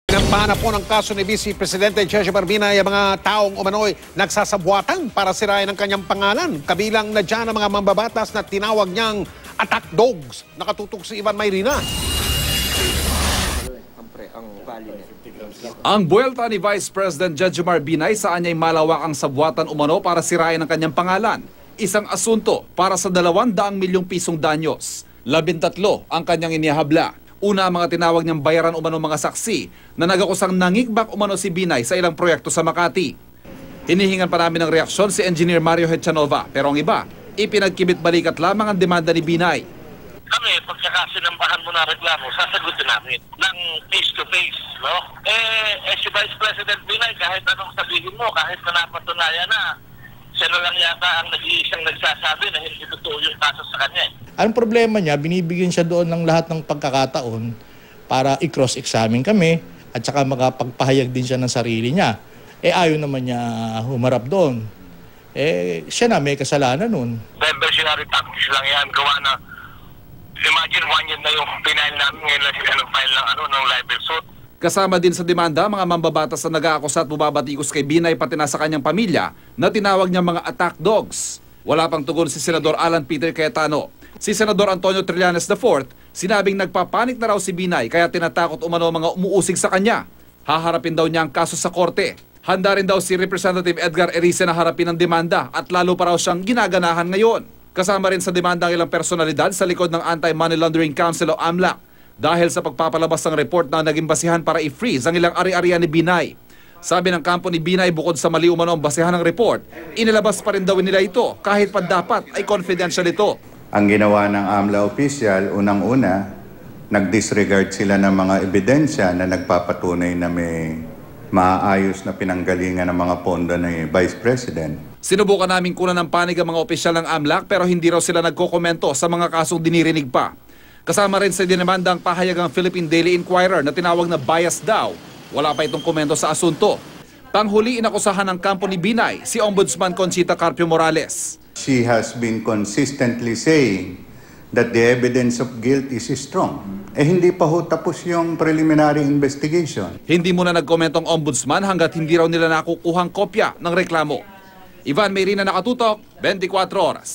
Pinampahan po ng kaso ni Vice Presidente Cheche Barbinay ang mga taong umano'y nagsasabuatan para sirain ang kanyang pangalan. Kabilang na dyan ang mga mambabatas na tinawag niyang attack dogs. Nakatutok si Ivan Mayrina. Ang buwelta ni Vice President Jejomar Binay saan niya'y malawakang sabuatan umano para sirain ang kanyang pangalan. Isang asunto para sa 200 milyong pisong danyos. 13 ang kanyang inihabla. Una, mga tinawag niyang bayaran umano mga saksi na nagakusang nangigbak umano si Binay sa ilang proyekto sa Makati. Hinihingan pa namin ng reaksyon si Engineer Mario Hechanova, pero ang iba, ipinagkibit balikat lamang ang demanda ni Binay. Kami, pagkakasinambahan mo na reklamo, sasagutin namin ng face-to-face, no? Si Vice President Binay, kahit anong sabihin mo, kahit na napatunayan na, siya na lang yata ang nag-iisang nagsasabi na hindi totoo yung kaso sa kanya. Ang problema niya, binibigyan siya doon ng lahat ng pagkakataon para i-cross-examine kami at saka makapagpahayag din siya ng sarili niya. Ayaw naman niya humarap doon. Siya na may kasalanan nun. Diversionary tactics lang yan. Gawa na, imagine 1 year na yung pinail namin ngayon na sila nag-file ng libel suit. Kasama din sa demanda, mga mambabatas na nag-aakusa at bumabatikos kay Binay pati na sa kanyang pamilya na tinawag niya mga attack dogs. Wala pang tugon si Senador Alan Peter Cayetano. Si Senador Antonio Trillanes IV, sinabing nagpapanik na raw si Binay kaya tinatakot umano mga umuusig sa kanya. Haharapin daw niya ang kaso sa korte. Handa rin daw si Representative Edgar Erice na harapin ang demanda at lalo pa raw siyang ginaganahan ngayon. Kasama rin sa demanda ang ilang personalidad sa likod ng Anti-Money Laundering Council o AMLAC dahil sa pagpapalabas ng report na naging basihan para i-freeze ang ilang ari-arian ni Binay. Sabi ng kampo ni Binay, bukod sa mali umano ang basihan ng report, inilabas pa rin daw nila ito kahit pa dapat ay confidential ito. Ang ginawa ng AMLA official, unang-una, nag-disregard sila ng mga ebidensya na nagpapatunay na may maayos na pinanggalingan ng mga pondo ng Vice President. Sinubukan namin kunan ng panig ang mga opisyal ng AMLAC pero hindi raw sila nagkokomento sa mga kasong dinirinig pa. Kasama rin sa dinamanda ang pahayagang Philippine Daily Inquirer na tinawag na bias daw. Wala pa itong komento sa asunto. Panghuli, inakusahan ng kampo ni Binay si Ombudsman Conchita Carpio Morales. She has been consistently saying that the evidence of guilt is strong. Hindi pa ho tapos yung preliminary investigation. Hindi muna nagkomento ang ombudsman hanggat hindi raw nila nakukuhang kopya ng reklamo. Ivan Mayrina, nakatutok, 24 oras.